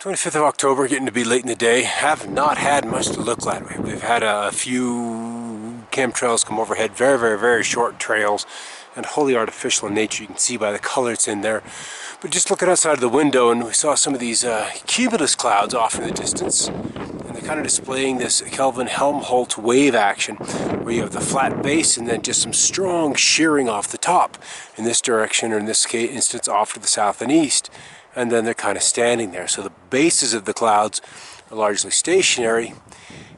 25th of October, getting to be late in the day. Have not had much to look at. We've had a few chemtrails come overhead, very short trails, and wholly artificial in nature. You can see by the color it's in there. But just looking outside of the window, and we saw some of these cumulus clouds off in the distance, and they're kind of displaying this Kelvin-Helmholtz wave action, where you have the flat base and then just some strong shearing off the top in this direction, or in this case instance off to the south and east. And then they're kind of standing there. So the bases of the clouds are largely stationary,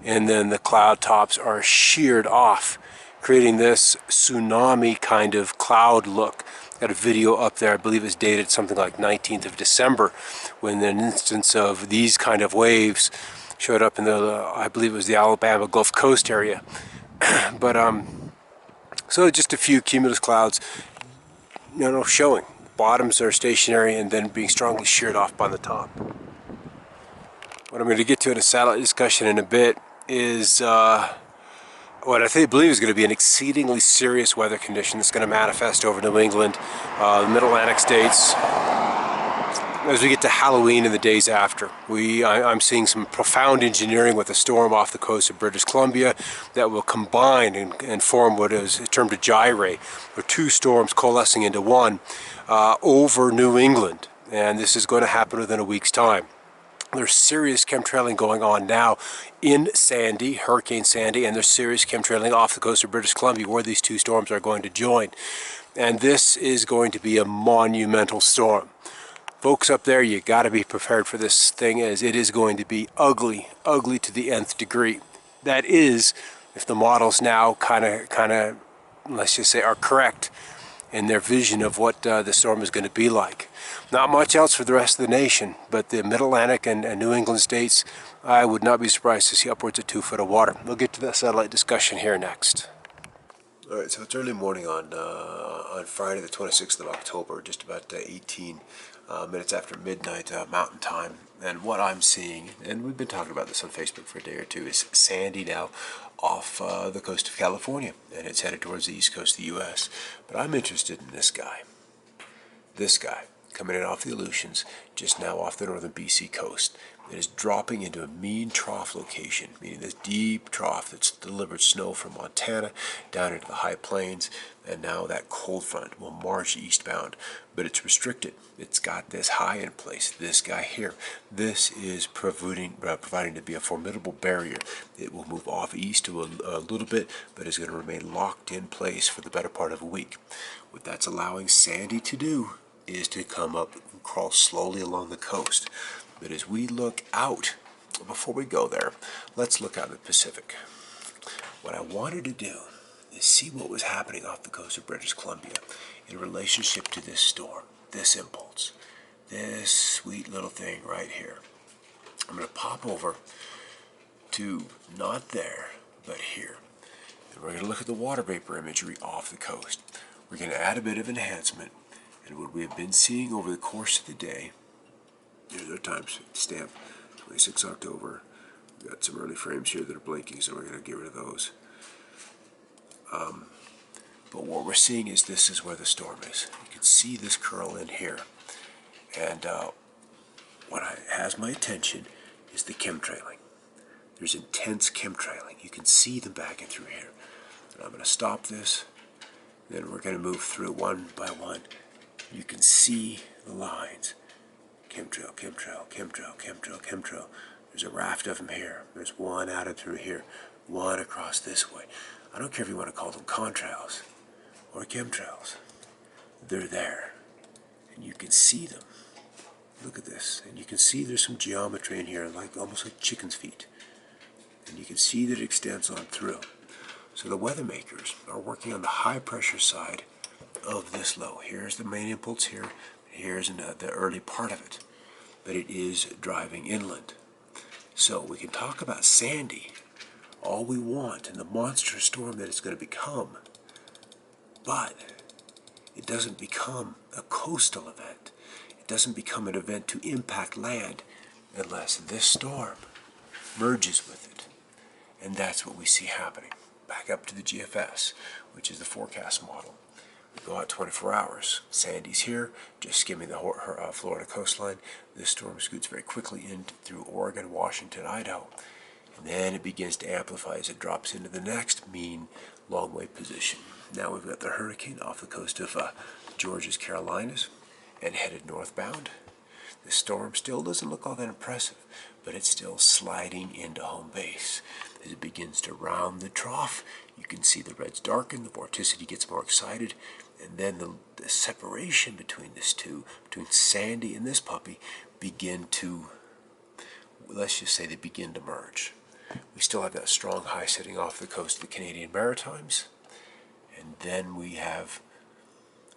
and then the cloud tops are sheared off, creating this tsunami kind of cloud look. Got a video up there, I believe it's dated something like 19th of December, when an instance of these kind of waves showed up in the, I believe it was the Alabama Gulf Coast area. But so just a few cumulus clouds, showing. Bottoms are stationary and then being strongly sheared off by the top. What I'm going to get to in a satellite discussion in a bit is what I believe is going to be an exceedingly serious weather condition that's going to manifest over New England, the Mid-Atlantic states, as we get to Halloween and the days after. I'm seeing some profound engineering with a storm off the coast of British Columbia that will combine and form what is termed a gyrate, or two storms coalescing into one over New England. And this is going to happen within a week's time. There's serious chemtrailing going on now in Sandy, Hurricane Sandy, and there's serious chemtrailing off the coast of British Columbia where these two storms are going to join. And this is going to be a monumental storm. Folks up there, you got to be prepared for this thing, as it is going to be ugly to the nth degree. That is, if the models now kind of, let's just say, are correct in their vision of what the storm is going to be like. Not much else for the rest of the nation, but the Mid-Atlantic and New England states, I would not be surprised to see upwards of 2 foot of water. We'll get to that satellite discussion here next. All right, so it's early morning on Friday the 26th of October, just about 18 minutes after midnight Mountain Time. And what I'm seeing, and we've been talking about this on Facebook for a day or two, is Sandy now off the coast of California, and it's headed towards the east coast of the U.S. But I'm interested in this guy. This guy, coming in off the Aleutians, just now off the northern BC coast. It is dropping into a mean trough location, meaning this deep trough that's delivered snow from Montana down into the high plains, and now that cold front will march eastbound, but it's restricted. It's got this high in place, this guy here. This is providing to be a formidable barrier. It will move off east to a little bit, but is going to remain locked in place for the better part of a week. What that's allowing Sandy to do is to come up and crawl slowly along the coast. But as we look out, before we go there, let's look out in the Pacific. What I wanted to do is see what was happening off the coast of British Columbia in relationship to this storm, this impulse, this sweet little thing right here. I'm going to pop over to not there, but here. And we're going to look at the water vapor imagery off the coast. We're going to add a bit of enhancement. And what we have been seeing over the course of the day, here's our time stamp, 26 October. We've got some early frames here that are blinking, so we're going to get rid of those. But what we're seeing is this is where the storm is. You can see this curl in here. And what has my attention is the chemtrailing. There's intense chemtrailing. You can see them backing through here. And I'm going to stop this. Then we're going to move through one by one. You can see the lines. Chemtrail, chemtrail, chemtrail, chemtrail, chemtrail. There's a raft of them here. There's one out of through here. One across this way. I don't care if you want to call them contrails or chemtrails. They're there. And you can see them. Look at this. And you can see there's some geometry in here, almost like chicken's feet. And you can see that it extends on through. So the weather makers are working on the high pressure side of this low. Here's the main impulse here. Here's the early part of it. But it is driving inland. So we can talk about Sandy all we want and the monster storm that it's going to become. But it doesn't become a coastal event. It doesn't become an event to impact land unless this storm merges with it. And that's what we see happening. Back up to the GFS, which is the forecast model. Go out 24 hours. Sandy's here, just skimming the Florida coastline. This storm scoots very quickly in through Oregon, Washington, Idaho. And then it begins to amplify as it drops into the next mean long wave position. Now we've got the hurricane off the coast of Georgia's Carolinas and headed northbound. The storm still doesn't look all that impressive, but it's still sliding into home base. As it begins to round the trough, you can see the reds darken, the vorticity gets more excited, and then the separation between this two, between Sandy and this puppy, begin to, let's just say they begin to merge. We still have that strong high sitting off the coast of the Canadian Maritimes, and then we have,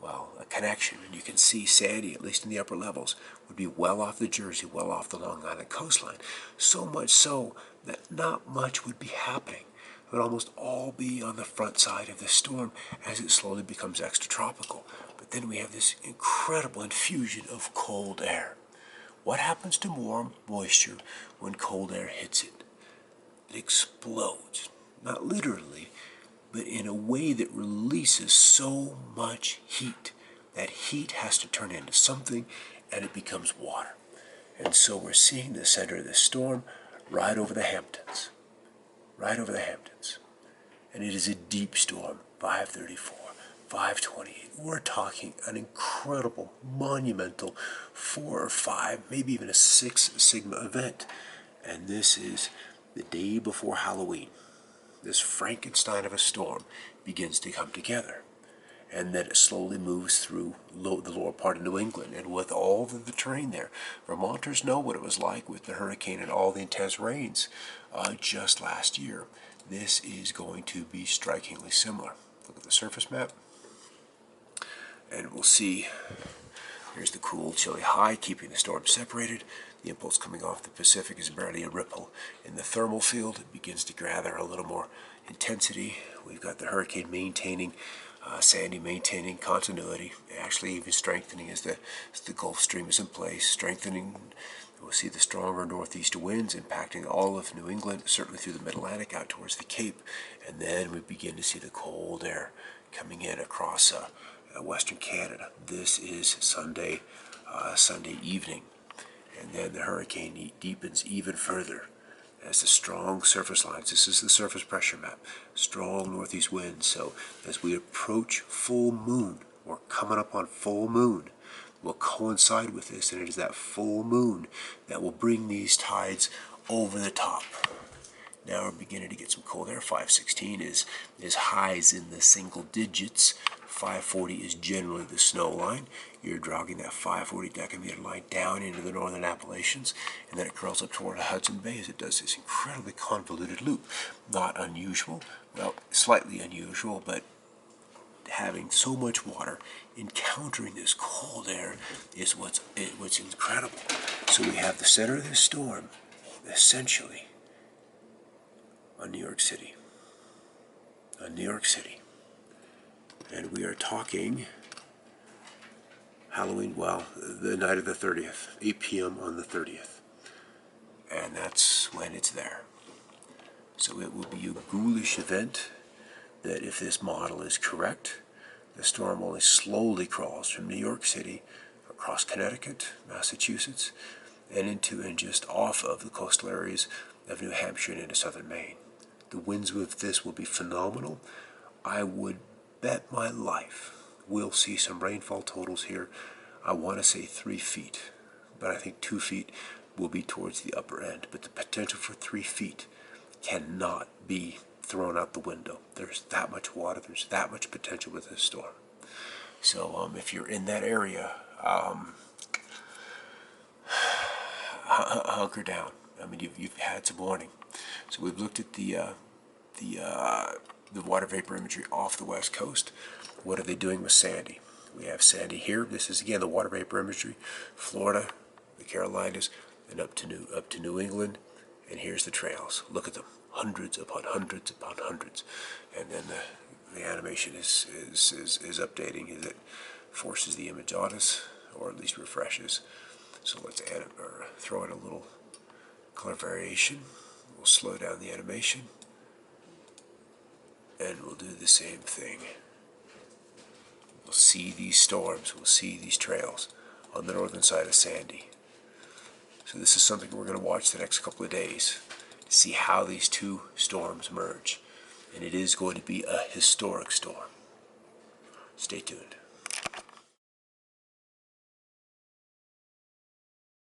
well, a connection, and you can see Sandy, at least in the upper levels, would be well off the Jersey, well off the Long Island coastline. So much so that not much would be happening. It would almost all be on the front side of the storm as it slowly becomes extratropical. But then we have this incredible infusion of cold air. What happens to warm moisture when cold air hits it? It explodes, not literally, but in a way that releases so much heat. That heat has to turn into something, and it becomes water. And so we're seeing the center of this storm right over the Hamptons. Right over the Hamptons. And it is a deep storm, 534, 528. We're talking an incredible, monumental 4 or 5, maybe even a 6 sigma event. And this is the day before Halloween. This Frankenstein of a storm begins to come together. And then it slowly moves through the lower part of New England. And with all of the terrain there, Vermonters know what it was like with the hurricane and all the intense rains just last year. This is going to be strikingly similar. Look at the surface map. And we'll see, here's the cool, chilly high, keeping the storm separated. The impulse coming off the Pacific is barely a ripple. In the thermal field, it begins to gather a little more intensity. We've got the hurricane maintaining, Sandy maintaining continuity, actually even strengthening as the Gulf Stream is in place, strengthening. We'll see the stronger northeast winds impacting all of New England, certainly through the mid-Atlantic out towards the Cape. And then we begin to see the cold air coming in across western Canada. This is Sunday evening. And then the hurricane deepens even further as the strong surface lines, this is the surface pressure map, strong northeast winds. So as we approach full moon, or coming up on full moon, will coincide with this, and it is that full moon that will bring these tides over the top. Now we're beginning to get some cold air. 516 is highs in the single digits. 540 is generally the snow line. You're dragging that 540 decameter line down into the northern Appalachians, and then it curls up toward Hudson Bay as it does this incredibly convoluted loop. Not unusual, well, slightly unusual, but having so much water encountering this cold air is what's incredible. So we have the center of this storm essentially on New York City. On New York City. And we are talking Halloween, well, the night of the 30th, 8 p.m. on the 30th. And that's when it's there. So it will be a ghoulish event that, if this model is correct, the storm only slowly crawls from New York City across Connecticut, Massachusetts, and just off of the coastal areas of New Hampshire and into southern Maine. The winds with this will be phenomenal. I would bet my life we'll see some rainfall totals here. I want to say 3 feet, but I think 2 feet will be towards the upper end. But the potential for 3 feet cannot be thrown out the window. There's that much water, there's that much potential with this storm. So if you're in that area, hunker down. I mean, you've had some warning. So we've looked at the water vapor imagery off the west coast. What are they doing with Sandy? We have Sandy here. This is again the water vapor imagery, Florida, the Carolinas, and up to New England. And here's the trails. Look at them, hundreds upon hundreds upon hundreds. And then the animation is updating as it forces the image on us, or at least refreshes. So let's add or throw in a little color variation. We'll slow down the animation, and we'll do the same thing we'll see these storms, we'll see these trails on the northern side of Sandy. So this is something we're going to watch the next couple of days to see how these two storms merge. And it is going to be a historic storm. Stay tuned.